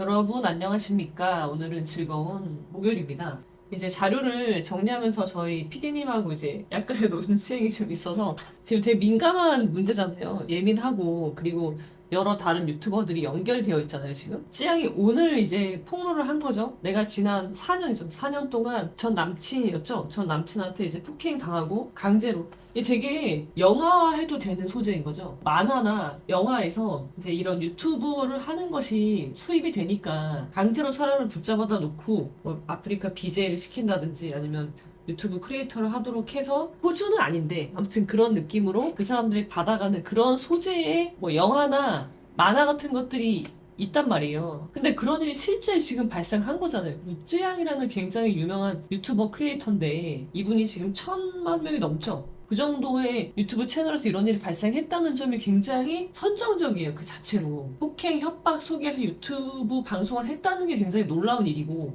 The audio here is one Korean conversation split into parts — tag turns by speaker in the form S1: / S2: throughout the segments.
S1: 여러분 안녕하십니까? 오늘은 즐거운 목요일입니다. 이제 자료를 정리하면서 저희 PD님하고 이제 약간의 논쟁이 좀 있어서 지금 되게 민감한 문제잖아요. 예민하고 그리고 여러 다른 유튜버들이 연결되어 있잖아요, 지금. 찌양이 오늘 이제 폭로를 한 거죠. 내가 지난 4년이죠. 4년 동안 전 남친이었죠. 전 남친한테 이제 폭행 당하고 강제로 이게 되게 영화화해도 되는 소재인 거죠. 만화나 영화에서 이제 이런 유튜브를 하는 것이 수입이 되니까 강제로 사람을 붙잡아다 놓고 뭐 아프리카 BJ를 시킨다든지 아니면 유튜브 크리에이터를 하도록 해서 호주는 아닌데 아무튼 그런 느낌으로 그 사람들이 받아가는 그런 소재의 뭐 영화나 만화 같은 것들이 있단 말이에요. 근데 그런 일이 실제 지금 발생한 거잖아요. 쯔양이라는 굉장히 유명한 유튜버 크리에이터인데 이분이 지금 1,000만 명이 넘죠. 그 정도의 유튜브 채널에서 이런 일이 발생했다는 점이 굉장히 선정적이에요. 그 자체로. 폭행, 협박 속에서 유튜브 방송을 했다는 게 굉장히 놀라운 일이고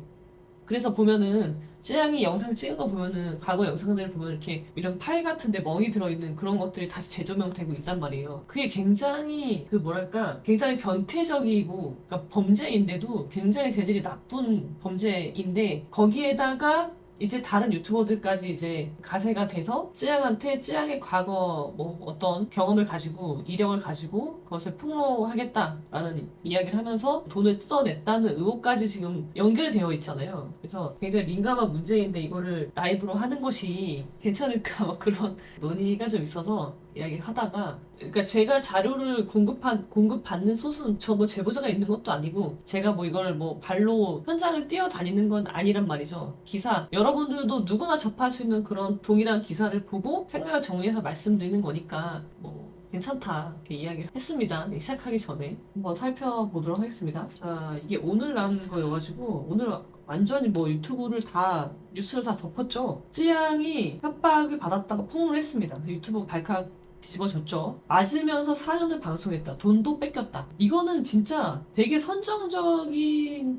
S1: 그래서 보면은 쯔양이 영상 찍은 거 보면은 과거 영상들을 보면 이렇게 이런 팔 같은데 멍이 들어있는 그런 것들이 다시 재조명되고 있단 말이에요. 그게 굉장히 그 뭐랄까 굉장히 변태적이고 그러니까 범죄인데도 굉장히 재질이 나쁜 범죄인데 거기에다가 이제 다른 유튜버들까지 이제 가세가 돼서 쯔양한테 쯔양의 과거 뭐 어떤 경험을 가지고 이력을 가지고 그것을 폭로하겠다라는 이야기를 하면서 돈을 뜯어냈다는 의혹까지 지금 연결되어 있잖아요. 그래서 굉장히 민감한 문제인데 이거를 라이브로 하는 것이 괜찮을까 막 그런 논의가 좀 있어서 이야기를 하다가 그러니까 제가 자료를 공급받는 소스는 저 뭐 제보자가 있는 것도 아니고 제가 뭐 이걸 뭐 발로 현장을 뛰어다니는 건 아니란 말이죠. 기사 여러분들도 누구나 접할 수 있는 그런 동일한 기사를 보고 생각을 정리해서 말씀드리는 거니까 뭐 괜찮다 이렇게 이야기를 했습니다. 시작하기 전에 한번 살펴보도록 하겠습니다. 자 이게 오늘 나온 거여가지고 오늘 완전히 뭐 유튜브를 다 뉴스를 다 덮었죠. 쯔양이 협박을 받았다고 폭로를 했습니다. 유튜브 발칵 뒤집어졌죠. 맞으면서 4년을 방송했다. 돈도 뺏겼다. 이거는 진짜 되게 선정적이에요.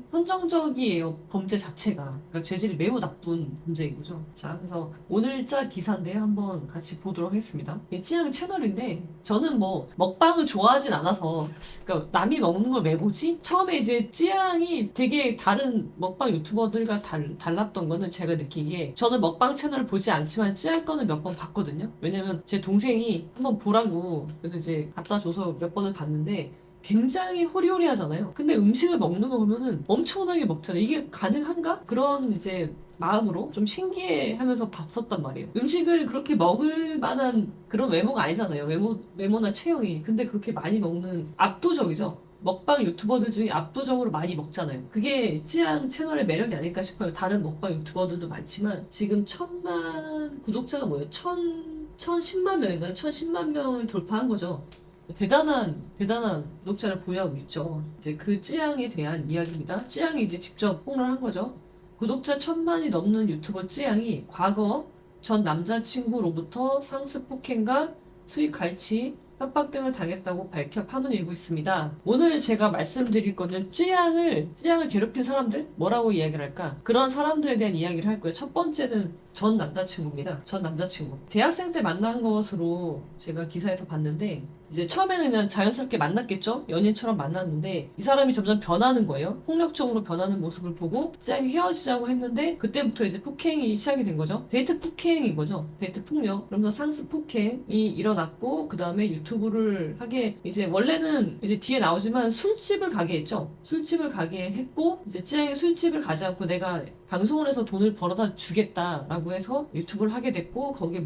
S1: 범죄 자체가. 그러니까 죄질이 매우 나쁜 범죄인 거죠. 자, 그래서 오늘자 기사인데 한번 같이 보도록 하겠습니다. 찌양 채널인데 저는 뭐 먹방을 좋아하진 않아서 그러니까 남이 먹는 걸 왜 보지? 처음에 이제 찌양이 되게 다른 먹방 유튜버들과 달랐던 거는 제가 느끼기에 저는 먹방 채널을 보지 않지만 찌양 거는 몇 번 봤거든요. 왜냐면 제 동생이 한번 보라고 그래서 이제 갖다 줘서 몇 번을 봤는데 굉장히 호리호리하잖아요. 근데 음식을 먹는 거 보면은 엄청나게 먹잖아요. 이게 가능한가? 그런 이제 마음으로 좀 신기해하면서 봤었단 말이에요. 음식을 그렇게 먹을 만한 그런 외모가 아니잖아요. 외모나 체형이. 근데 그렇게 많이 먹는 압도적이죠. 먹방 유튜버들 중에 압도적으로 많이 먹잖아요. 그게 찌양 채널의 매력이 아닐까 싶어요. 다른 먹방 유튜버들도 많지만 지금 1,000만 구독자가 뭐예요? 1,010만 명인가요? 1,010만 명을 돌파한 거죠. 대단한 구독자를 보유하고 있죠. 이제 그 찌양에 대한 이야기입니다. 찌양이 이제 직접 폭로를 한 거죠. 구독자 1,000만이 넘는 유튜버 찌양이 과거 전 남자친구로부터 상습 폭행과 수익 갈취, 협박 등을 당했다고 밝혀 파문을 일고 있습니다. 오늘 제가 말씀드릴 거는 찌양을 괴롭힌 사람들? 뭐라고 이야기를 할까? 그런 사람들에 대한 이야기를 할 거예요. 첫 번째는 전 남자친구입니다. 전 남자친구. 대학생 때 만난 것으로 제가 기사에서 봤는데 이제 처음에는 그냥 자연스럽게 만났겠죠? 연인처럼 만났는데 이 사람이 점점 변하는 거예요. 폭력적으로 변하는 모습을 보고 찌양이 헤어지자고 했는데 그때부터 이제 폭행이 시작이 된 거죠. 데이트 폭행인 거죠. 데이트 폭력. 그러면서 상습 폭행이 일어났고 그 다음에 유튜브를 하게 이제 원래는 이제 뒤에 나오지만 술집을 가게 했죠. 술집을 가게 했고 이제 찌양이 술집을 가지 않고 내가 방송을 해서 돈을 벌어다 주겠다라고 해서 유튜브를 하게 됐고 거기에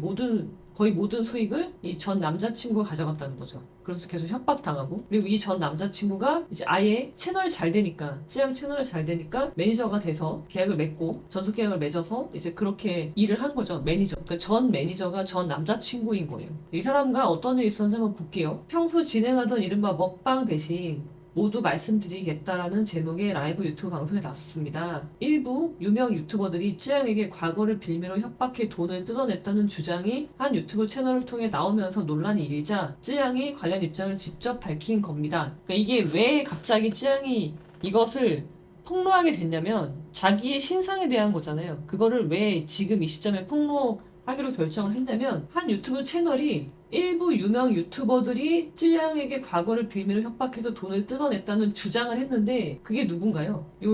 S1: 거의 모든 수익을 이 전 남자친구가 가져갔다는 거죠. 그래서 계속 협박당하고 그리고 이 전 남자친구가 이제 아예 채널이 잘 되니까 찌양 채널이 잘 되니까 매니저가 돼서 계약을 맺고 전속 계약을 맺어서 이제 그렇게 일을 한 거죠. 매니저. 그러니까 전 매니저가 전 남자친구인 거예요. 이 사람과 어떤 일이 있었는지 한번 볼게요. 평소 진행하던 이른바 먹방 대신 모두 말씀드리겠다라는 제목의 라이브 유튜브 방송에 나섰습니다. 일부 유명 유튜버들이 찌양에게 과거를 빌미로 협박해 돈을 뜯어냈다는 주장이 한 유튜브 채널을 통해 나오면서 논란이 일자 찌양이 관련 입장을 직접 밝힌 겁니다. 그러니까 이게 왜 갑자기 찌양이 이것을 폭로하게 됐냐면 자기의 신상에 대한 거잖아요. 그거를 왜 지금 이 시점에 폭로하기로 결정을 했냐면 한 유튜브 채널이 일부 유명 유튜버들이 쯔양에게 과거를 빌미로 협박해서 돈을 뜯어냈다는 주장을 했는데 그게 누군가요? 이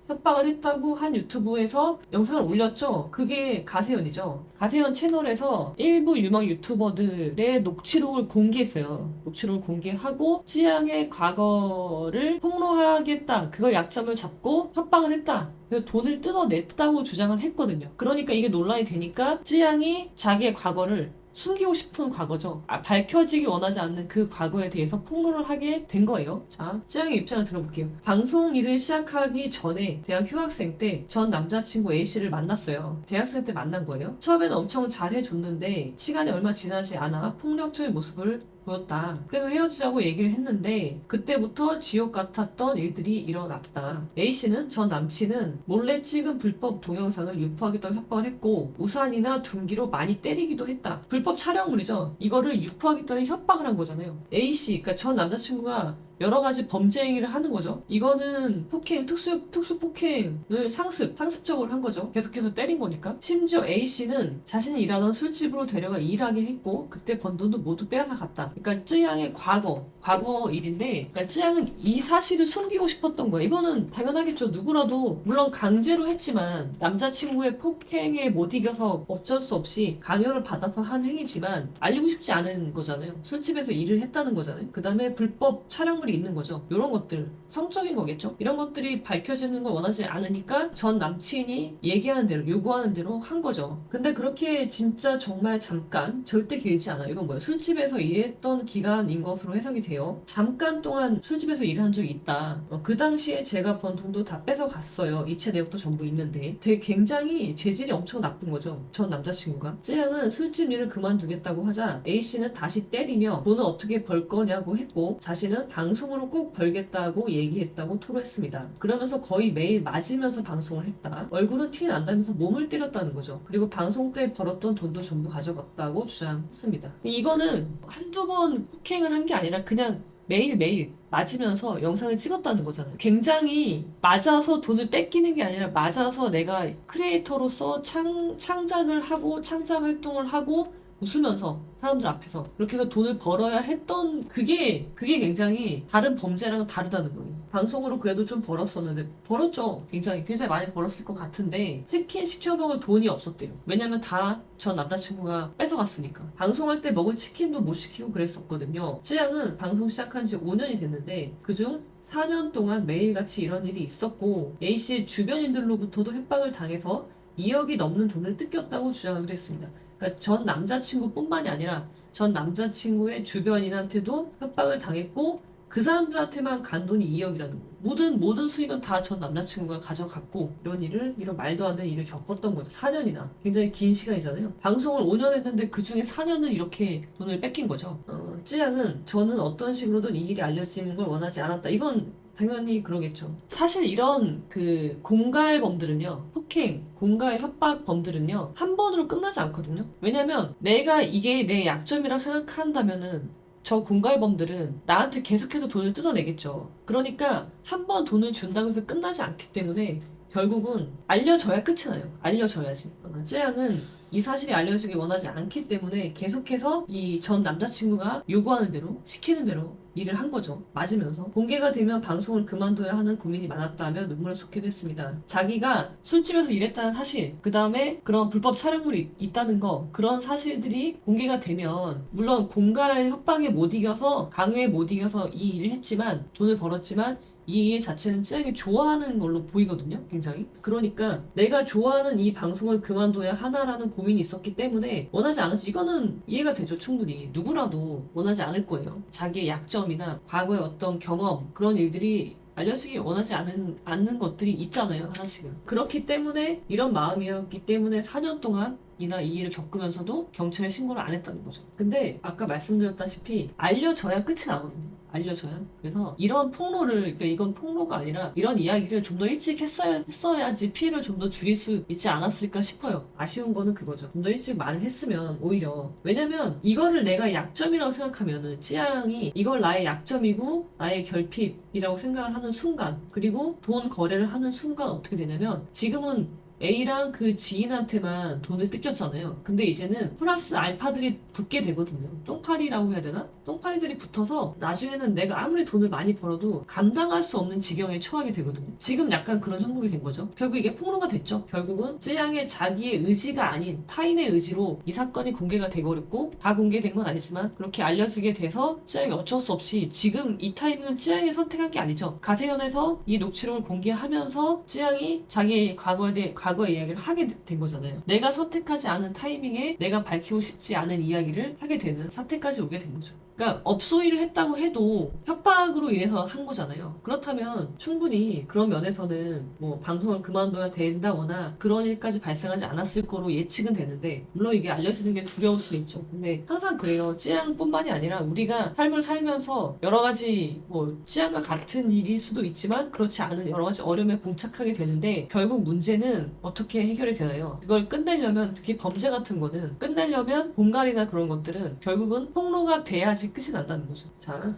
S1: 협박을 했다고 한 유튜브에서 영상을 올렸죠. 그게 가세현이죠. 가세현 채널에서 일부 유명 유튜버들의 녹취록을 공개했어요. 녹취록을 공개하고 쯔양의 과거를 폭로하겠다. 그걸 약점을 잡고 협박을 했다. 그래서 돈을 뜯어냈다고 주장을 했거든요. 그러니까 이게 논란이 되니까 쯔양이 자기의 과거를 숨기고 싶은 과거죠. 밝혀지기 원하지 않는 그 과거에 대해서 폭로를 하게 된 거예요. 자, 쯔양의 입장을 들어볼게요. 방송 일을 시작하기 전에 대학 휴학생 때 전 남자친구 A씨를 만났어요. 대학생 때 만난 거예요. 처음에는 엄청 잘해줬는데 시간이 얼마 지나지 않아 폭력적인 모습을 보였다. 그래서 헤어지자고 얘기를 했는데 그때부터 지옥 같았던 일들이 일어났다. A씨는 전 남친은 몰래 찍은 불법 동영상을 유포하겠다고 협박을 했고 우산이나 둔기로 많이 때리기도 했다. 불법 촬영물이죠. 이거를 유포하겠다는 협박을 한 거잖아요. A씨, 그러니까 전 남자친구가 여러 가지 범죄 행위를 하는 거죠. 이거는 폭행, 특수 폭행을 상습적으로 한 거죠. 계속해서 때린 거니까. 심지어 A씨는 자신이 일하던 술집으로 데려가 일하게 했고 그때 번 돈도 모두 빼앗아 갔다. 그러니까 쯔양의 과거 일인데 그러니까 쯔양은 이 사실을 숨기고 싶었던 거야. 이거는 당연하겠죠. 누구라도 물론 강제로 했지만 남자친구의 폭행에 못 이겨서 어쩔 수 없이 강요를 받아서 한 행위지만 알리고 싶지 않은 거잖아요. 술집에서 일을 했다는 거잖아요. 그 다음에 불법 촬영물이 있는 거죠. 이런 것들 성적인 거겠죠. 이런 것들이 밝혀지는 걸 원하지 않으니까 전 남친이 얘기하는 대로 요구하는 대로 한 거죠. 근데 그렇게 진짜 정말 잠깐 절대 길지 않아요. 이건 뭐야? 술집에서 일했던 기간인 것으로 해석이 돼요. 잠깐 동안 술집에서 일한 적이 있다. 그 당시에 제가 번 돈도 다 뺏어 갔어요. 이체 내역도 전부 있는데 되게 굉장히 죄질이 엄청 나쁜 거죠. 전 남자친구가. 쯔양은 술집 일을 그만두겠다고 하자 A씨는 다시 때리며 돈은 어떻게 벌 거냐고 했고 자신은 방송으로 꼭 벌겠다고 얘기했다고 토로했습니다. 그러면서 거의 매일 맞으면서 방송을 했다. 얼굴은 티 난다면서 몸을 때렸다는 거죠. 그리고 방송 때 벌었던 돈도 전부 가져갔다고 주장했습니다. 이거는 한두 번 폭행을 한 게 아니라 그냥 매일매일 맞으면서 영상을 찍었다는 거잖아요. 굉장히 맞아서 돈을 뺏기는 게 아니라 맞아서 내가 크리에이터로서 창작을 하고 창작 활동을 하고 웃으면서 사람들 앞에서 그렇게 해서 돈을 벌어야 했던 그게 굉장히 다른 범죄랑은 다르다는 거예요. 방송으로 그래도 좀 벌었었는데 벌었죠. 굉장히 많이 벌었을 것 같은데 치킨 시켜 먹을 돈이 없었대요. 왜냐면 다 전 남자친구가 뺏어갔으니까. 방송할 때 먹을 치킨도 못 시키고 그랬었거든요. 쯔양은 방송 시작한 지 5년이 됐는데 그중 4년 동안 매일같이 이런 일이 있었고 A씨의 주변인들로부터도 협박을 당해서 2억이 넘는 돈을 뜯겼다고 주장을 했습니다. 그러니까 전 남자친구뿐만이 아니라 전 남자친구의 주변인한테도 협박을 당했고 그 사람들한테만 간 돈이 2억이라는 거예요. 모든 수익은 다 전 남자친구가 가져갔고 이런 말도 안 되는 일을 겪었던 거죠. 4년이나. 굉장히 긴 시간이잖아요. 방송을 5년 했는데 그 중에 4년을 이렇게 돈을 뺏긴 거죠. 쯔양은 저는 어떤 식으로든 이 일이 알려지는 걸 원하지 않았다. 이건 당연히 그러겠죠. 사실 이런 그 공갈범들은요, 폭행, 공갈 협박범들은요, 한 번으로 끝나지 않거든요. 왜냐면 내가 이게 내 약점이라 생각한다면은 저 공갈범들은 나한테 계속해서 돈을 뜯어내겠죠. 그러니까 한 번 돈을 준다고 해서 끝나지 않기 때문에 결국은 알려져야 끝이 나요. 알려져야지. 쯔양은 이 사실이 알려지길 원하지 않기 때문에 계속해서 이 전 남자친구가 요구하는 대로 시키는 대로 일을 한 거죠. 맞으면서. 공개가 되면 방송을 그만둬야 하는 고민이 많았다며 눈물을 쏟기도 했습니다. 자기가 술집에서 일했다는 사실, 그 다음에 그런 불법 촬영물이 있다는 거, 그런 사실들이 공개가 되면 물론 공갈 협박에 못 이겨서 강요에 못 이겨서 이 일을 했지만 돈을 벌었지만 이 일 자체는 쯔양이 좋아하는 걸로 보이거든요. 굉장히. 그러니까 내가 좋아하는 이 방송을 그만둬야 하나라는 고민이 있었기 때문에 원하지 않았지. 이거는 이해가 되죠. 충분히. 누구라도 원하지 않을 거예요. 자기의 약점이나 과거의 어떤 경험 그런 일들이 알려지기 원하지 않는 것들이 있잖아요. 하나씩은. 그렇기 때문에 이런 마음이었기 때문에 4년 동안 이나 이 일을 겪으면서도 경찰에 신고를 안 했다는 거죠. 근데 아까 말씀드렸다시피 알려져야 끝이 나거든요. 알려줘야. 그래서 이런 폭로를, 그러니까 이건 폭로가 아니라 이런 이야기를 좀 더 일찍 했어야지 피해를 좀 더 줄일 수 있지 않았을까 싶어요. 아쉬운 거는 그거죠. 좀 더 일찍 말을 했으면 오히려. 왜냐면 이거를 내가 약점이라고 생각하면은 쯔양이 이걸 나의 약점이고 나의 결핍이라고 생각을 하는 순간 그리고 돈 거래를 하는 순간 어떻게 되냐면 지금은 A랑 그 지인한테만 돈을 뜯겼잖아요. 근데 이제는 플러스 알파들이 붙게 되거든요. 똥파리라고 해야 되나? 똥파리들이 붙어서 나중에는 내가 아무리 돈을 많이 벌어도 감당할 수 없는 지경에 처하게 되거든요. 지금 약간 그런 형국이 된 거죠. 결국 이게 폭로가 됐죠. 결국은 쯔양의 자기의 의지가 아닌 타인의 의지로 이 사건이 공개가 돼버렸고, 다 공개된 건 아니지만 그렇게 알려지게 돼서 쯔양이 어쩔 수 없이, 지금 이 타이밍은 쯔양이 선택한 게 아니죠. 가세현에서 이 녹취록을 공개하면서 쯔양이 자기의 과거에 대해 과거의 이야기를 하게 된 거잖아요. 내가 선택하지 않은 타이밍에 내가 밝히고 싶지 않은 이야기를 하게 되는 사태까지 오게 된 거죠. 그러니까 업소일을 했다고 해도 협박으로 인해서 한 거잖아요. 그렇다면 충분히 그런 면에서는 뭐 방송을 그만둬야 된다거나 그런 일까지 발생하지 않았을 거로 예측은 되는데, 물론 이게 알려지는 게 두려울 수 있죠. 근데 항상 그래요. 찌양뿐만이 아니라 우리가 삶을 살면서 여러 가지 뭐 찌양과 같은 일일 수도 있지만 그렇지 않은 여러 가지 어려움에 봉착하게 되는데, 결국 문제는 어떻게 해결이 되나요? 그걸 끝내려면, 특히 범죄 같은 거는 끝내려면, 공갈이나 그런 것들은 결국은 폭로가 돼야지 끝이 난다는 거죠. 자,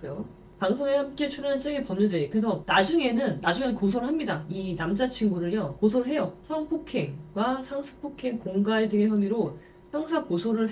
S1: 그렇고요. 방송에 함께 출연한 찌양의 법률대리. 그래서 나중에는 고소를 합니다. 이 남자친구를요, 고소를 해요. 성폭행과 상습폭행, 공갈 등의 혐의로 형사 고소를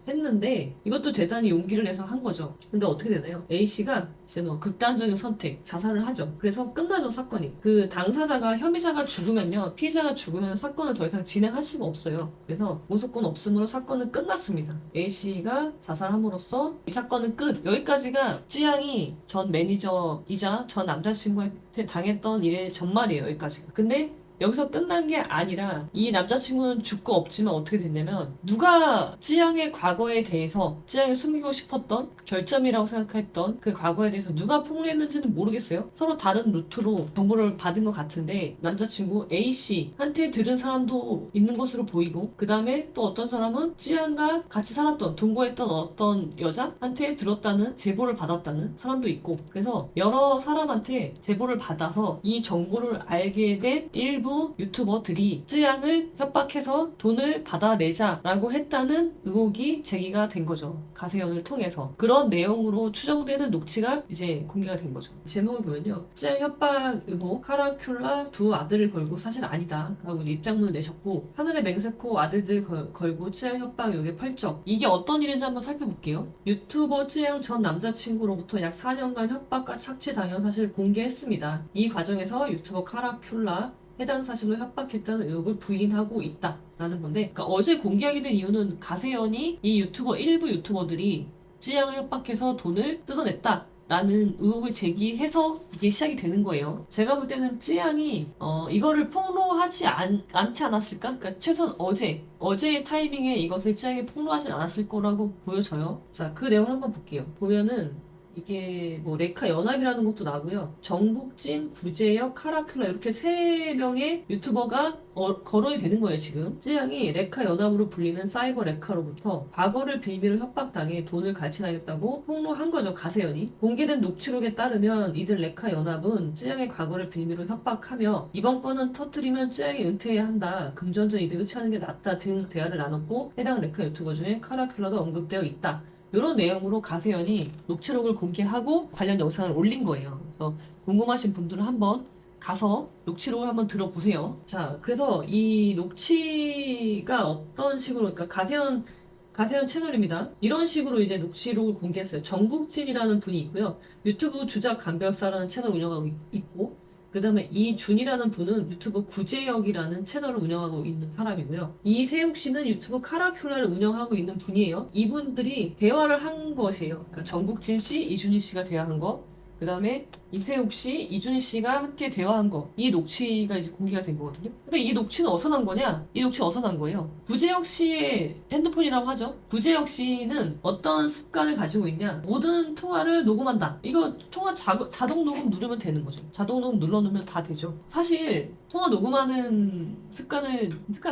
S1: 했는데 이것도 대단히 용기를 내서 한 거죠. 근데 어떻게 되나요? A씨가 이제 뭐 극단적인 선택, 자살을 하죠. 그래서 끝나죠, 사건이. 그 당사자가, 혐의자가 죽으면요, 피해자가 죽으면 사건을 더 이상 진행할 수가 없어요. 그래서 모소권 없음으로 사건은 끝났습니다. A씨가 자살함으로써 이 사건은 끝. 여기까지가 찌양이 전 매니저이자 전 남자친구한테 당했던 일의 전말이에요, 여기까지가. 근데 여기서 끝난 게 아니라, 이 남자친구는 죽고 없지만 어떻게 됐냐면, 누가 찌양의 과거에 대해서, 찌양이 숨기고 싶었던 결점이라고 생각했던 그 과거에 대해서 누가 폭로했는지는 모르겠어요. 서로 다른 루트로 정보를 받은 것 같은데, 남자친구 A씨한테 들은 사람도 있는 것으로 보이고, 그 다음에 또 어떤 사람은 찌양과 같이 살았던, 동거했던 어떤 여자한테 들었다는, 제보를 받았다는 사람도 있고, 그래서 여러 사람한테 제보를 받아서 이 정보를 알게 된 일부 유튜버들이 쯔양을 협박해서 돈을 받아내자라고 했다는 의혹이 제기가 된 거죠. 가세현을 통해서. 그런 내용으로 추정되는 녹취가 이제 공개가 된 거죠. 제목을 보면요, 쯔양 협박 의혹, 카라큘라 두 아들을 걸고 사실 아니다 라고 이제 입장문을 내셨고, 하늘의 맹세코 아들들 걸고 쯔양 협박 의혹의 펄쩍. 이게 어떤 일인지 한번 살펴볼게요. 유튜버 쯔양 전 남자친구로부터 약 4년간 협박과 착취당한 사실을 공개했습니다. 이 과정에서 유튜버 카라큘라 해당 사실로 협박했다는 의혹을 부인하고 있다 라는 건데, 그러니까 어제 공개하게 된 이유는 가세현이 이 일부 유튜버들이 쯔양을 협박해서 돈을 뜯어냈다 라는 의혹을 제기해서 이게 시작이 되는 거예요. 제가 볼 때는 쯔양이 이거를 폭로하지 않지 않았을까? 그러니까 최소한 어제의 타이밍에 이것을 쯔양이 폭로하지 않았을 거라고 보여져요. 자, 그 내용을 한번 볼게요. 보면은 이게 뭐 레카 연합이라는 것도 나고요. 정국진, 구재혁, 카라큘라 이렇게 3명의 유튜버가 거론이 되는 거예요, 지금. 쯔양이 레카 연합으로 불리는 사이버 레카로부터 과거를 빌미로 협박당해 돈을 갈취당했다고 폭로한 거죠, 가세현이. 공개된 녹취록에 따르면 이들 레카 연합은 쯔양의 과거를 빌미로 협박하며, 이번 건은 터뜨리면 쯔양이 은퇴해야 한다, 금전적 이득을 취하는 게 낫다 등 대화를 나눴고, 해당 레카 유튜버 중에 카라큘라도 언급되어 있다. 이런 내용으로 가세현이 녹취록을 공개하고 관련 영상을 올린 거예요. 그래서 궁금하신 분들은 한번 가서 녹취록을 한번 들어보세요. 자, 그래서 이 녹취가 어떤 식으로, 그러니까 가세현 채널입니다. 이런 식으로 이제 녹취록을 공개했어요. 정국진이라는 분이 있고요. 유튜브 주작 감별사라는 채널 운영하고 있고, 그 다음에 이준이라는 분은 유튜브 구재혁이라는 채널을 운영하고 있는 사람이고요. 이세욱 씨는 유튜브 카라큘라를 운영하고 있는 분이에요. 이분들이 대화를 한 것이에요. 그러니까 정국진 씨, 이준희 씨가 대화한 거, 그 다음에 이세욱 씨, 이준희 씨가 함께 대화한 거, 이 녹취가 이제 공개가 된 거거든요. 근데 이 녹취는 어디서 난 거냐? 이 녹취 어디서 난 거예요? 구재혁 씨의 핸드폰이라고 하죠. 구재혁 씨는 어떤 습관을 가지고 있냐? 모든 통화를 녹음한다. 이거 통화 자동 녹음 누르면 되는 거죠. 자동 녹음 눌러놓으면 다 되죠. 사실 통화 녹음하는 습관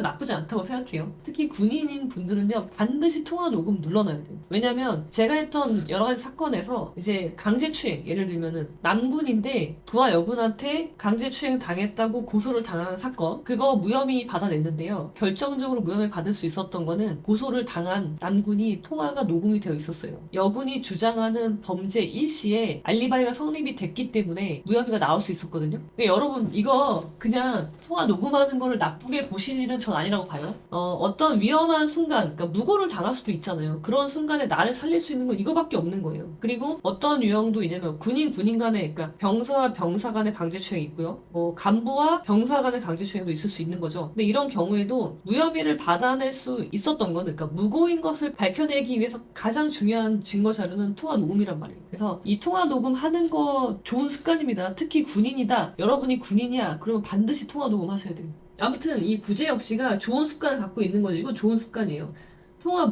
S1: 나쁘지 않다고 생각해요. 특히 군인인 분들은요, 반드시 통화 녹음 눌러놔야 돼요. 왜냐면 제가 했던 여러 가지 사건에서 이제 강제추행, 예를 들면은 남과 남군인데 부하 여군한테 강제추행 당했다고 고소를 당한 사건, 그거 무혐의 받아냈는데요. 결정적으로 무혐의 받을 수 있었던 거는 고소를 당한 남군이 통화가 녹음이 되어 있었어요. 여군이 주장하는 범죄 일시에 알리바이가 성립이 됐기 때문에 무혐의가 나올 수 있었거든요. 그러니까 여러분 이거 그냥 통화 녹음하는 거를 나쁘게 보실 일은 전 아니라고 봐요. 어떤 위험한 순간, 그러니까 무고를 당할 수도 있잖아요. 그런 순간에 나를 살릴 수 있는 건 이거밖에 없는 거예요. 그리고 어떤 유형도 있냐면 군인 간에, 그러니까 병사와 병사 간의 강제추행이 있고요. 간부와 병사 간의 강제추행도 있을 수 있는 거죠. 근데 이런 경우에도 무혐의를 받아낼 수 있었던 거는, 그러니까 무고인 것을 밝혀내기 위해서 가장 중요한 증거 자료는 통화 녹음이란 말이에요. 그래서 이 통화 녹음하는 거 좋은 습관입니다. 특히 군인이다. 여러분이 군인이야. 그러면 반드시 통화 녹음 하셔야 돼요. 아무튼 이 구제혁 씨가 좋은 습관을 갖고 있는 거죠. 이건 좋은 습관이에요.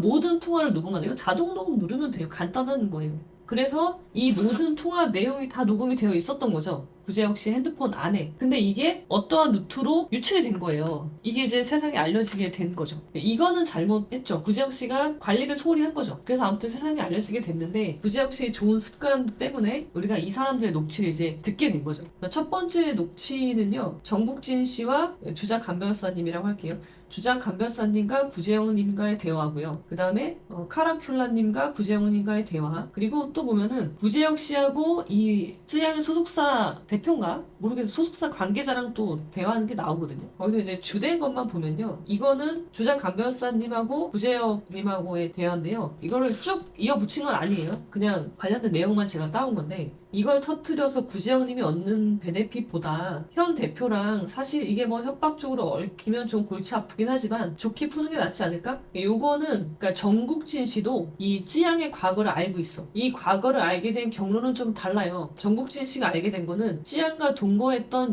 S1: 모든 통화를 녹음하는 거 자동 녹음 누르면 돼요. 간단한 거예요. 그래서 이 모든 통화 내용이 다 녹음이 되어 있었던 거죠. 구제혁 씨 핸드폰 안에. 근데 이게 어떠한 루트로 유출이 된 거예요. 이게 이제 세상에 알려지게 된 거죠. 이거는 잘못했죠. 구제혁 씨가 관리를 소홀히 한 거죠. 그래서 아무튼 세상에 알려지게 됐는데 구제혁 씨의 좋은 습관 때문에 우리가 이 사람들의 녹취를 이제 듣게 된 거죠. 첫 번째 녹취는요. 정국진 씨와 주장 간변사님이라고 할게요. 주장 간변사님과 구제영님과의 대화고요. 그 다음에 카라큘라님과 구제영님과의 대화. 그리고 또 보면은 구제영 씨하고 이 쯔양의 소속사 대표인가? 모르겠어요. 소속사 관계자랑 또 대화하는 게 나오거든요. 거기서 이제 주된 것만 보면요. 이거는 주장 간변사님하고 구제영님하고의 대화인데요. 이거를 쭉 이어붙인 건 아니에요. 그냥 관련된 내용만 제가 따온 건데 이걸 터트려서 구제영님이 얻는 베네핏보다 현 대표랑 사실 이게 뭐 협박적으로 얽히면 좀 골치 아프긴 하지만 좋게 푸는 게 낫지 않을까? 요거는 그러니까 정국진 씨도 이 찌양의 과거를 알고 있어. 이 과거를 알게 된 경로는 좀 달라요. 정국진 씨가 알게 된 거는 찌양과 동거했던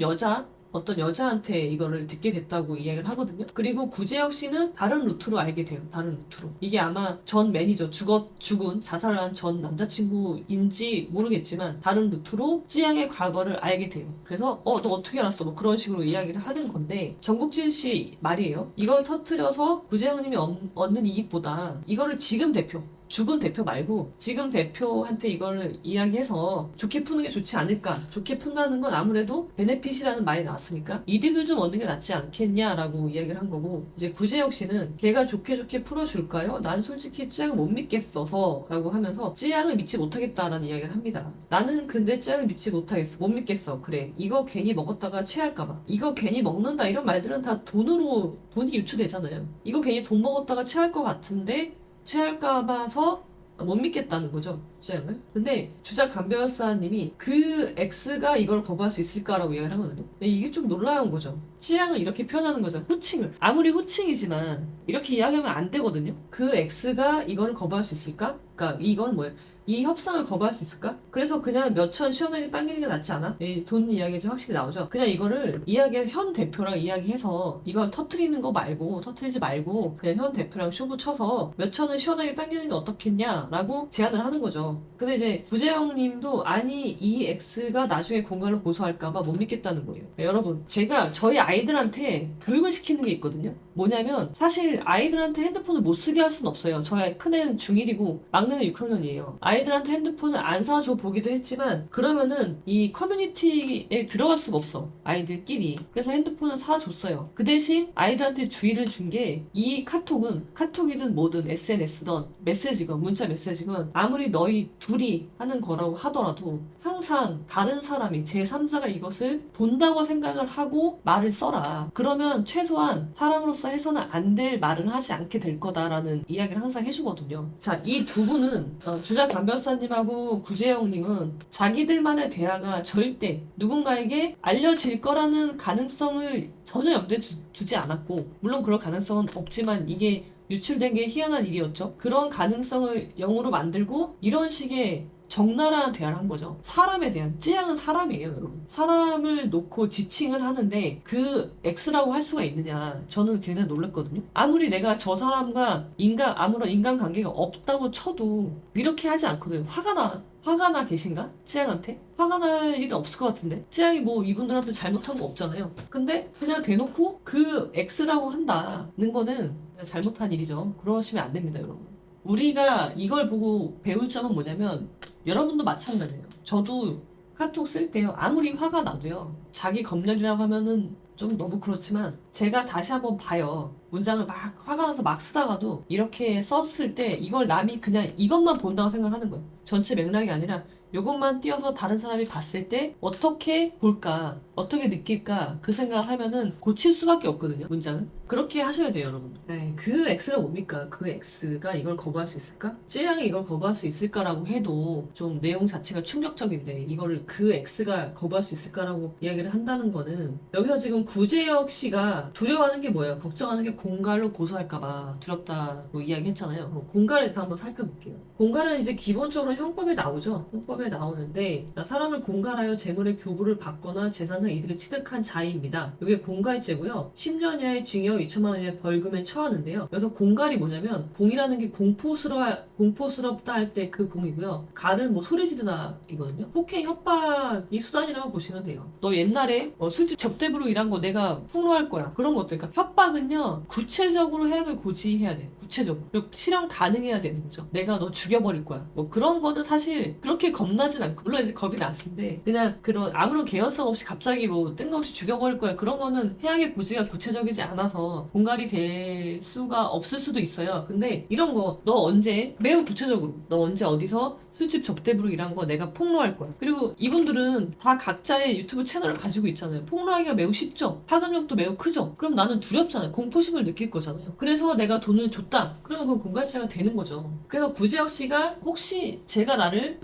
S1: 어떤 여자한테 이거를 듣게 됐다고 이야기를 하거든요. 그리고 구제혁 씨는 다른 루트로 알게 돼요. 다른 루트로. 이게 아마 전 매니저, 죽은 자살한 전 남자친구인지 모르겠지만 다른 루트로 찌양의 과거를 알게 돼요. 그래서 너 어떻게 알았어? 뭐 그런 식으로 이야기를 하는 건데 정국진 씨 말이에요. 이걸 터트려서 구제혁 님이 얻는 이익보다 이거를 지금 대표, 죽은 대표 말고 지금 대표한테 이걸 이야기해서 좋게 푸는 게 좋지 않을까. 좋게 푼다는 건 아무래도 베네핏이라는 말이 나왔으니까 이득을 좀 얻는 게 낫지 않겠냐라고 이야기를 한 거고, 이제 구제혁 씨는 걔가 좋게 풀어줄까요? 난 솔직히 찌양을 못 믿겠어서 라고 하면서 찌양을 믿지 못하겠다라는 이야기를 합니다. 나는 근데 찌양을 믿지 못하겠어. 못 믿겠어. 그래. 이거 괜히 먹었다가 체할까봐. 이거 괜히 먹는다 이런 말들은 다 돈이 유추되잖아요. 이거 괜히 돈 먹었다가 체할 것 같은데 체할까 봐서 못 믿겠다는 거죠, 찌양을. 근데 주작 간변사님이 그 X가 이걸 거부할 수 있을까라고 이야기를 하거든요. 이게 좀 놀라운 거죠. 찌양을 이렇게 표현하는 거죠. 호칭을. 아무리 호칭이지만 이렇게 이야기하면 안 되거든요. 그 X가 이걸 거부할 수 있을까? 그러니까 이건 뭐예요? 이 협상을 거부할 수 있을까? 그래서 그냥 몇천 시원하게 당기는 게 낫지 않아? 돈 이야기 좀 확실히 나오죠. 그냥 이거를 현 대표랑 이야기해서 이거 터트리지 말고 그냥 현 대표랑 쇼부 쳐서 몇천을 시원하게 당기는 게 어떻겠냐라고 제안을 하는 거죠. 근데 이제 구제영 님도 아니 이 X가 나중에 공갈로 고소할까봐 못 믿겠다는 거예요. 그러니까 여러분 제가 저희 아이들한테 교육을 시키는 게 있거든요. 뭐냐면 사실 아이들한테 핸드폰을 못 쓰게 할 수는 없어요. 저희 큰애는 중1이고 막내는 6학년이에요. 아이들한테 핸드폰을 안 사줘 보기도 했지만 그러면은 이 커뮤니티에 들어갈 수가 없어. 아이들끼리. 그래서 핸드폰을 사줬어요. 그 대신 아이들한테 주의를 준 게 이 카톡이든 뭐든 SNS든 메시지건 문자 메시지건 아무리 너희 둘이 하는 거라고 하더라도 항상 다른 사람이 제3자가 이것을 본다고 생각을 하고 말을 써라. 그러면 최소한 사람으로서 해서는 안 될 말을 하지 않게 될 거다라는 이야기를 항상 해주거든요. 자, 이 두 분은 주작 간변사님하고 구제영님은 자기들만의 대화가 절대 누군가에게 알려질 거라는 가능성을 전혀 염두에 두지 않았고, 물론 그럴 가능성은 없지만 이게 유출된 게 희한한 일이었죠. 그런 가능성을 0으로 만들고 이런 식의 적나라한 대화를 한 거죠. 사람에 대한. 찌양은 사람이에요, 여러분. 사람을 놓고 지칭을 하는데 그 X라고 할 수가 있느냐. 저는 굉장히 놀랐거든요. 아무리 내가 저 사람과 아무런 인간관계가 없다고 쳐도 이렇게 하지 않거든요. 화가 나 계신가? 찌양한테? 화가 날 일은 없을 것 같은데? 찌양이 뭐 이분들한테 잘못한 거 없잖아요. 근데 그냥 대놓고 그 X라고 한다는 거는 잘못한 일이죠. 그러시면 안 됩니다, 여러분. 우리가 이걸 보고 배울 점은 뭐냐면 여러분도 마찬가지예요. 저도 카톡 쓸 때요. 아무리 화가 나도요. 자기 검열이라고 하면은 좀 너무 그렇지만 제가 다시 한번 봐요. 문장을 막 화가 나서 막 쓰다가도 이렇게 썼을 때 이걸 남이 그냥 이것만 본다고 생각하는 거예요. 전체 맥락이 아니라 이것만 띄어서 다른 사람이 봤을 때 어떻게 볼까, 어떻게 느낄까 그 생각을 하면은 고칠 수밖에 없거든요. 문장은. 그렇게 하셔야 돼요, 여러분. 에이, 그 X가 뭡니까? 그 X가 이걸 거부할 수 있을까? 쯔양이 이걸 거부할 수 있을까라고 해도 좀 내용 자체가 충격적인데 이거를 그 X가 거부할 수 있을까라고 이야기를 한다는 거는 여기서 지금 구제혁 씨가 두려워하는 게 뭐예요? 걱정하는 게 공갈로 고소할까봐 두렵다고 이야기했잖아요. 그럼 공갈에 대해서 한번 살펴볼게요. 공갈은 이제 기본적으로 형법에 나오죠. 형법에 나오는데 사람을 공갈하여 재물의 교부를 받거나 재산상 이득을 취득한 자입니다. 이게 공갈죄고요. 10년 이하의 징역 2천만 원 이하의 벌금에 처하는데요. 여기서 공갈이 뭐냐면 공이라는 게 공포스럽다 할 때 그 공이고요. 갈은 뭐 소리 지르다 이거든요. 폭행 협박이 수단이라고 보시면 돼요. 너 옛날에 술집 접대부로 일한 거 내가 폭로할 거야. 그런 것들. 그러니까 협박은요. 구체적으로 해악을 고지해야 돼. 구체적으로. 그리고 실현 가능해야 되는 거죠. 내가 너 죽여버릴 거야. 뭐 그런 거는 사실 그렇게 겁나진 않고 물론 이제 겁이 났는데 그냥 그런 아무런 개연성 없이 갑자기 뭐 뜬금없이 죽여버릴 거야. 그런 거는 해악의 고지가 구체적이지 않아서 공갈이 될 수가 없을 수도 있어요. 근데 이런 거 너 언제 매우 구체적으로 너 언제 어디서 술집 접대부로 일한 거 내가 폭로할 거야. 그리고 이분들은 다 각자의 유튜브 채널을 가지고 있잖아요. 폭로하기가 매우 쉽죠. 파급력도 매우 크죠. 그럼 나는 두렵잖아요. 공포심을 느낄 거잖아요. 그래서 내가 돈을 줬다. 그러면 그건 공갈죄가 되는 거죠. 그래서 구제혁 씨가 혹시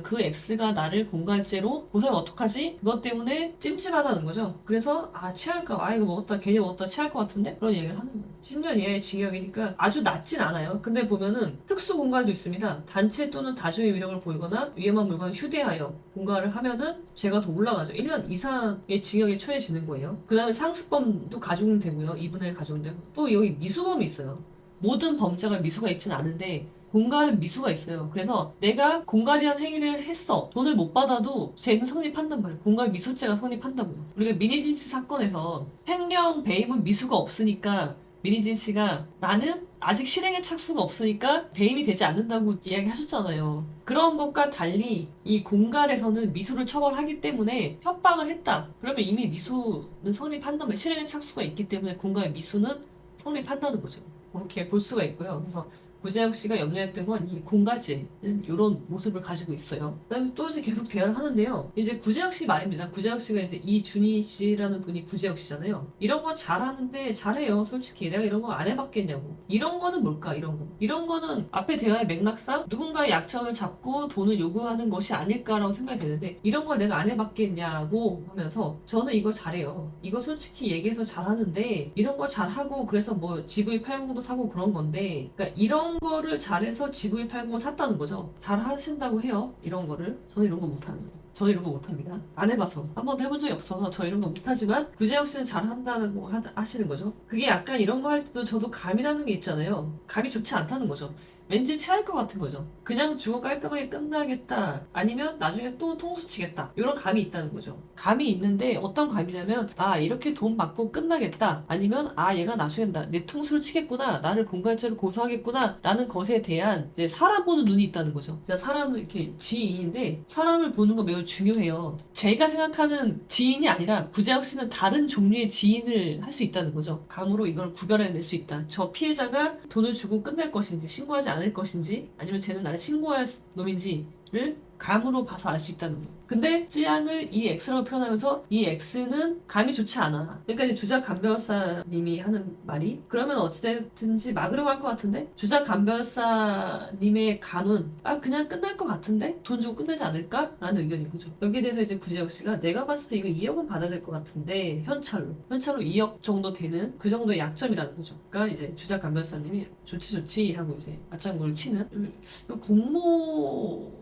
S1: 그 X가 나를 공갈죄로 고소하면 어떡하지? 그것 때문에 찜찜하다는 거죠. 그래서 체할까? 이거 먹었다. 괜히 먹었다. 체할 것 같은데? 그런 얘기를 하는 거예요. 10년 이하의 징역이니까 아주 낮진 않아요. 근데 보면은 특수 공갈도 있습니다. 단체 또는 다수의 위력을 보이거나 위험한 물건을 휴대하여 공갈을 하면은 죄가 더 올라가죠. 1년 이상의 징역에 처해지는 거예요. 그 다음에 상습범도 가중은 되고요. 2분의 1 가중은 되고. 또 여기 미수범이 있어요. 모든 범죄가 미수가 있지는 않은데 공갈은 미수가 있어요. 그래서 내가 공갈이란 행위를 했어. 돈을 못 받아도 죄는 성립한단 말이에요. 공갈 미수죄가 성립한다고요. 우리가 미니진 씨 사건에서 횡령 배임은 미수가 없으니까 미니진 씨가 나는 아직 실행에 착수가 없으니까 배임이 되지 않는다고 이야기하셨잖아요. 그런 것과 달리 이 공갈에서는 미수를 처벌하기 때문에 협박을 했다. 그러면 이미 미수는 성립한단 말이에요. 실행에 착수가 있기 때문에 공갈 미수는 성립한다는 거죠. 그렇게 볼 수가 있고요. 그래서 구제혁 씨가 염려했던 건 이 공갈죄는 이런 모습을 가지고 있어요. 그다음에 또 이제 계속 대화를 하는데요. 이제 구제혁 씨 말입니다. 구제혁 씨가 이제 이준희 씨라는 분이 구제혁 씨잖아요. 이런 거 잘하는데 잘해요. 솔직히 내가 이런 거 안 해봤겠냐고. 이런 거는 뭘까? 이런 거. 이런 거는 앞에 대화의 맥락상 누군가의 약점을 잡고 돈을 요구하는 것이 아닐까라고 생각이 되는데 이런 걸 내가 안 해봤겠냐고 하면서 저는 이거 잘해요. 이거 솔직히 얘기해서 잘하는데 이런 거 잘하고 그래서 뭐 GV80도 사고 그런 건데 그러니까 이런 거를 잘해서 GV80을 샀다는 거죠. 잘 하신다고 해요. 이런 거를. 저는 이런 거 못하는 거. 저는 이런 거 못합니다. 안 해봐서. 한 번도 해본 적이 없어서 저 이런 거 못하지만 구제혁 씨는 잘한다는 거 하시는 거죠. 그게 약간 이런 거 할 때도 저도 감이라는 게 있잖아요. 감이 좋지 않다는 거죠. 왠지 체할 것 같은 거죠. 그냥 주고 깔끔하게 끝나겠다. 아니면 나중에 또 통수 치겠다. 이런 감이 있다는 거죠. 감이 있는데 어떤 감이냐면 이렇게 돈 받고 끝나겠다. 아니면 얘가 나중에 내 통수를 치겠구나. 나를 공갈죄로 고소하겠구나. 라는 것에 대한 이제 사람 보는 눈이 있다는 거죠. 사람은 이렇게 지인인데 사람을 보는 거 매우 중요해요. 제가 생각하는 지인이 아니라 구제혁 씨는 다른 종류의 지인을 할 수 있다는 거죠. 감으로 이걸 구별해낼 수 있다. 저 피해자가 돈을 주고 끝낼 것인지 신고하지 않을 것인지 아니면 쟤는 나를 신고할 놈인지를 감으로 봐서 알 수 있다는 거. 근데 쯔양을 이 X라고 표현하면서 이 X는 감이 좋지 않아. 그러니까 이제 주작 감별사님이 하는 말이 그러면 어찌됐든지 막으려고 할 것 같은데 주작 감별사님의 감은 그냥 끝날 것 같은데 돈 주고 끝내지 않을까? 라는 의견인 거죠. 여기에 대해서 이제 구제혁 씨가 내가 봤을 때 이거 2억은 받아야 될 것 같은데 현찰로 2억 정도 되는 그 정도의 약점이라는 거죠. 그러니까 이제 주작 감별사님이 좋지 하고 이제 맞장구를 치는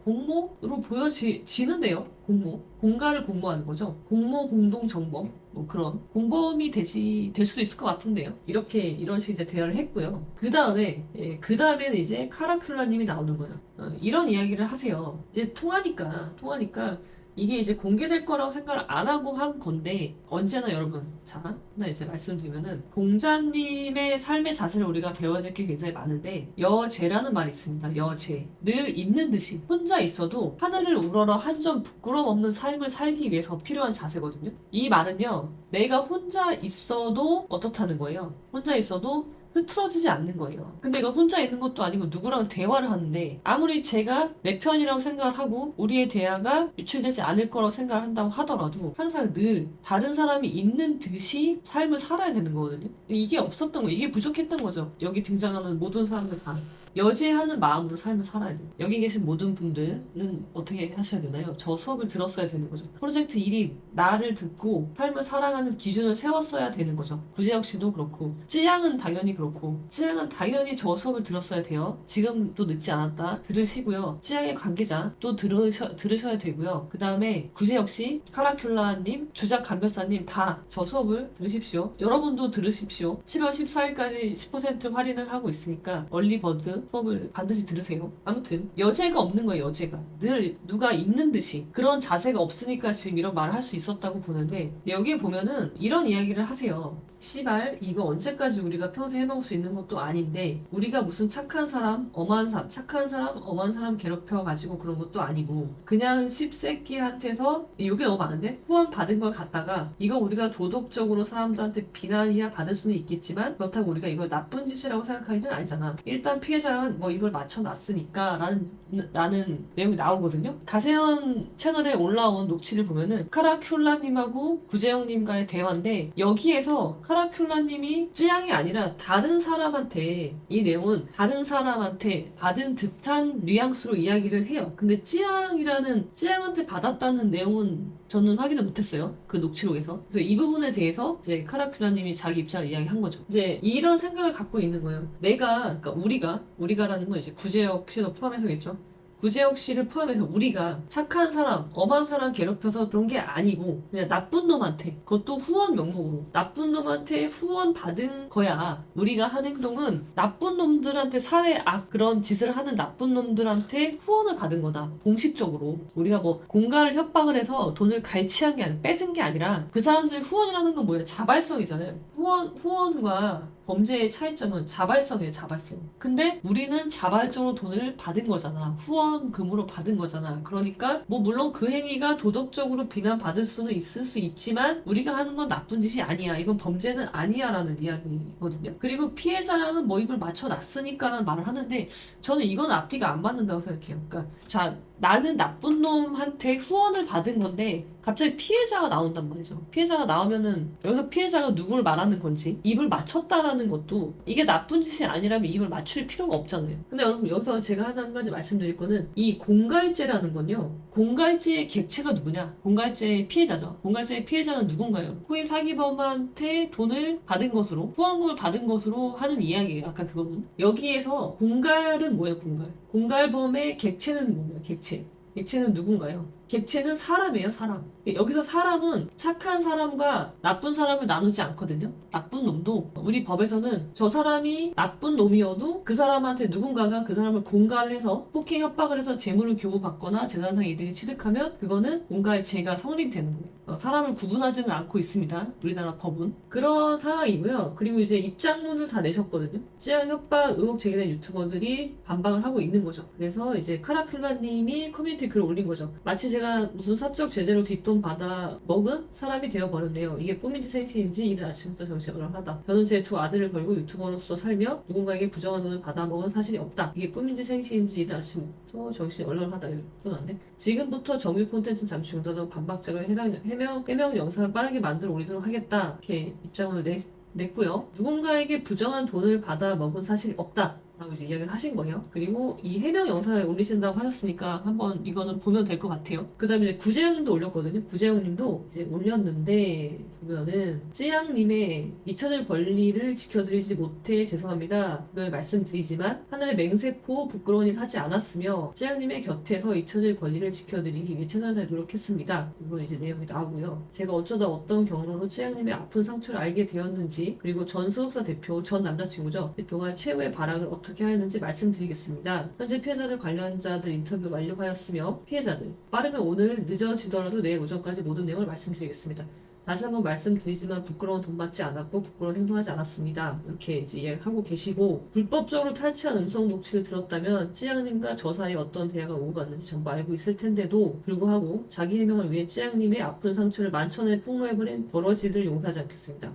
S1: 공모로 보여지는데요. 공갈을 공모하는 거죠. 공모 공동 정범 뭐 그런 공범이 될 수도 있을 것 같은데요. 이런 식의 이제 대화를 했고요. 그 다음에는 이제 카라큘라님이 나오는 거예요. 이런 이야기를 하세요. 이제 통하니까 이게 이제 공개될 거라고 생각을 안 하고 한 건데 언제나 여러분 자, 나 이제 말씀드리면은 공자님의 삶의 자세를 우리가 배워야 될 게 굉장히 많은데 여재라는 말이 있습니다. 여재. 늘 있는 듯이 혼자 있어도 하늘을 우러러 한 점 부끄럼 없는 삶을 살기 위해서 필요한 자세거든요. 이 말은요. 내가 혼자 있어도 어떻다는 거예요. 혼자 있어도 흐트러지지 않는 거예요. 근데 이거 혼자 있는 것도 아니고 누구랑 대화를 하는데 아무리 제가 내 편이라고 생각을 하고 우리의 대화가 유출되지 않을 거라고 생각을 한다고 하더라도 항상 늘 다른 사람이 있는 듯이 삶을 살아야 되는 거거든요. 이게 없었던 거, 이게 부족했던 거죠. 여기 등장하는 모든 사람들 다. 여제하는 마음으로 삶을 살아야 돼요. 여기 계신 모든 분들은 어떻게 하셔야 되나요? 저 수업을 들었어야 되는 거죠. 프로젝트 1이 나를 듣고 삶을 살아가는 기준을 세웠어야 되는 거죠. 구제혁 씨도 그렇고 찌양은 당연히 그렇고 찌양은 당연히 저 수업을 들었어야 돼요. 지금도 늦지 않았다. 들으시고요. 찌양의 관계자 또 들으셔야 되고요. 그 다음에 구제혁 씨, 카라큘라님, 주작 감별사님 다 저 수업을 들으십시오. 여러분도 들으십시오. 10월 14일까지 10% 할인을 하고 있으니까 얼리버드 수업을 반드시 들으세요. 아무튼 여제가 없는 거예요. 여제가 늘 누가 있는 듯이 그런 자세가 없으니까 지금 이런 말을 할 수 있었다고 보는데 여기에 보면은 이런 이야기를 하세요. 시발 이거 언제까지 우리가 평생 해먹을 수 있는 것도 아닌데 우리가 무슨 착한 사람 엄한 사람 괴롭혀가지고 그런 것도 아니고 그냥 십새끼한테서 이게 너무 많은데 후원 받은 걸 갖다가 이거 우리가 도덕적으로 사람들한테 비난이야 받을 수는 있겠지만 그렇다고 우리가 이걸 나쁜 짓이라고 생각하기는 아니잖아. 일단 피해자는 뭐 이걸 맞춰놨으니까 라는 내용이 나오거든요. 가세현 채널에 올라온 녹취를 보면은 카라큘라님하고 구재영님과의 대화인데 여기에서 카라큘라님이 찌양이 아니라 다른 사람한테 이 내용은 다른 사람한테 받은 듯한 뉘앙스로 이야기를 해요. 근데 찌양한테 받았다는 내용은 저는 확인을 못했어요. 그 녹취록에서. 그래서 이 부분에 대해서 이제 카라큘라님이 자기 입장을 이야기한 거죠. 이제 이런 생각을 갖고 있는 거예요. 그러니까 우리가라는 건 이제 구제혁 씨도 포함해서겠죠. 구제혁 씨를 포함해서 우리가 착한 사람, 엄한 사람 괴롭혀서 그런 게 아니고 그냥 나쁜 놈한테 그것도 후원 명목으로 나쁜 놈한테 후원 받은 거야. 우리가 한 행동은 나쁜 놈들한테 사회 그런 짓을 하는 나쁜 놈들한테 후원을 받은 거다. 공식적으로. 우리가 뭐 공갈을 협박을 해서 돈을 갈취한 게 아니라 뺏은 게 아니라 그 사람들의 후원이라는 건 뭐예요? 자발성이잖아요. 후원과 범죄의 차이점은 자발성이에요, 자발성. 근데 우리는 자발적으로 돈을 받은 거잖아. 후원금으로 받은 거잖아. 그러니까 뭐 물론 그 행위가 도덕적으로 비난받을 수는 있을 수 있지만 우리가 하는 건 나쁜 짓이 아니야. 이건 범죄는 아니야 라는 이야기거든요. 그리고 피해자라면 뭐 이걸 맞춰놨으니까 라는 말을 하는데 저는 이건 앞뒤가 안 맞는다고 생각해요. 그러니까 자, 나는 나쁜 놈한테 후원을 받은 건데 갑자기 피해자가 나온단 말이죠. 피해자가 나오면은 여기서 피해자가 누구를 말하는 건지 입을 맞췄다라는 것도 이게 나쁜 짓이 아니라면 입을 맞출 필요가 없잖아요. 근데 여러분 여기서 제가 한 가지 말씀드릴 거는 이 공갈죄라는 건요. 공갈죄의 객체가 누구냐? 공갈죄의 피해자죠. 공갈죄의 피해자는 누군가요? 코인 사기범한테 돈을 받은 것으로 후원금을 받은 것으로 하는 이야기예요. 아까 그거는. 여기에서 공갈은 뭐예요? 공갈범의 객체는 뭐예요? 객체는 누군가요? 객체는 사람이에요, 사람. 여기서 사람은 착한 사람과 나쁜 사람을 나누지 않거든요. 나쁜 놈도 우리 법에서는 저 사람이 나쁜 놈이어도 그 사람한테 누군가가 그 사람을 공갈을 해서 폭행 협박을 해서 재물을 교부받거나 재산상 이득을 취득하면 그거는 공갈죄가 성립되는 거예요. 사람을 구분하지는 않고 있습니다. 우리나라 법은. 그런 상황이고요. 그리고 이제 입장문을 다 내셨거든요. 찌양 협박 의혹 제기된 유튜버들이 반박을 하고 있는 거죠. 그래서 이제 카라큘라님이 커뮤니티 글을 올린 거죠. 마치 제가 무슨 사적 제재로 뒷돈 받아 먹은 사람이 되어버렸네요. 이게 꿈인지 생시인지 이른 아침부터 정신이 얼얼하다. 저는 제 두 아들을 걸고 유튜버로서 살며 누군가에게 부정한 돈을 받아 먹은 사실이 없다. 이게 꿈인지 생시인지 이른 아침부터 정신이 얼얼하다. 이러는데 지금부터 정유 콘텐츠는 잠시 중단하고 반박자를 해명 영상을 빠르게 만들어 올리도록 하겠다. 이렇게 입장을 냈고요. 누군가에게 부정한 돈을 받아 먹은 사실이 없다. 라고 이제 이야기를 하신 거예요. 그리고 이 해명 영상을 올리신다고 하셨으니까 한번 이거는 보면 될 것 같아요. 그 다음에 이제 구재영님도 올렸거든요. 구재영님도 이제 올렸는데 보면은 찌양님의 잊혀질 권리를 지켜드리지 못해 죄송합니다. 늘 말씀드리지만 하늘의 맹세코 부끄러운 일 하지 않았으며 찌양님의 곁에서 잊혀질 권리를 지켜드리기 위해 최선을 다해 노력했습니다. 이런 이제 내용이 나오고요. 제가 어쩌다 어떤 경로로 찌양님의 아픈 상처를 알게 되었는지 그리고 전 소속사 대표 전 남자친구죠. 대표가 최후의 발악을 어떻게 어떻게 하였는지 말씀드리겠습니다. 현재 피해자들 관련자들 인터뷰 완료하였으며 피해자들 빠르면 오늘 늦어지더라도 내일 오전까지 모든 내용을 말씀드리겠습니다. 다시 한번 말씀드리지만 부끄러운 돈 받지 않았고 부끄러운 행동하지 않았습니다. 이렇게 이제 이야기하고 계시고 불법적으로 탈취한 음성 녹취를 들었다면 찌양님과 저 사이에 어떤 대화가 오고 갔는지 전부 알고 있을 텐데도 불구하고 자기 해명을 위해 찌양님의 아픈 상처를 만천에 폭로해버린 버러지들 용서하지 않겠습니다.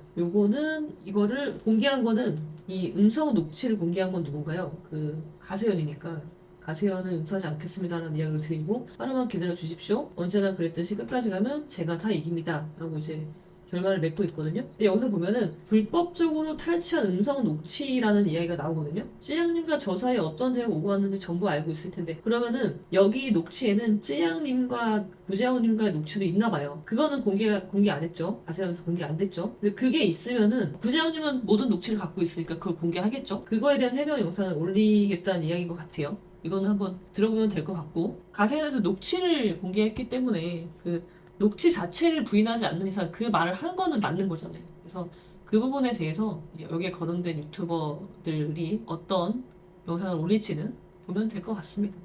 S1: 이거를 공개한 거는 이 음성 녹취를 공개한 건 누군가요? 그 가세연이니까. 가세연은 용서하지 않겠습니다라는 이야기를 드리고 하루만 기다려 주십시오. 언제나 그랬듯이 끝까지 가면 제가 다 이깁니다. 라고 이제 결말을 맺고 있거든요. 근데 여기서 보면은 불법적으로 탈취한 음성 녹취라는 이야기가 나오거든요. 찌양님과 저 사이에 어떤 대화가 오고 왔는지 전부 알고 있을 텐데 그러면은 여기 녹취에는 찌양님과 구재원님과의 녹취도 있나 봐요. 그거는 공개 안 했죠. 가세연에서 공개 안 됐죠. 근데 그게 있으면은 구재원님은 모든 녹취를 갖고 있으니까 그걸 공개하겠죠. 그거에 대한 해명 영상을 올리겠다는 이야기인 것 같아요. 이거는 한번 들어보면 될 것 같고 가세연에서 녹취를 공개했기 때문에 그 녹취 자체를 부인하지 않는 이상 그 말을 한 거는 맞는 거잖아요. 그래서 그 부분에 대해서 여기에 거론된 유튜버들이 어떤 영상을 올릴지는 보면 될 것 같습니다.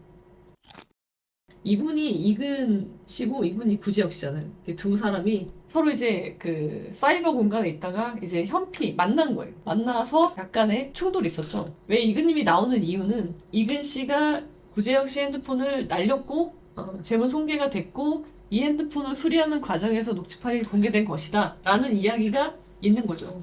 S1: 이분이 이근 씨고 이분이 구지혁 씨잖아요. 두 사람이 서로 이제 그 사이버 공간에 있다가 이제 현피 만난 거예요. 만나서 약간의 충돌이 있었죠. 왜 이근님이 나오는 이유는 이근 씨가 구지혁 씨 핸드폰을 날렸고 재물 손괴가 됐고 이 핸드폰을 수리하는 과정에서 녹취 파일이 공개된 것이다 라는 이야기가 있는 거죠.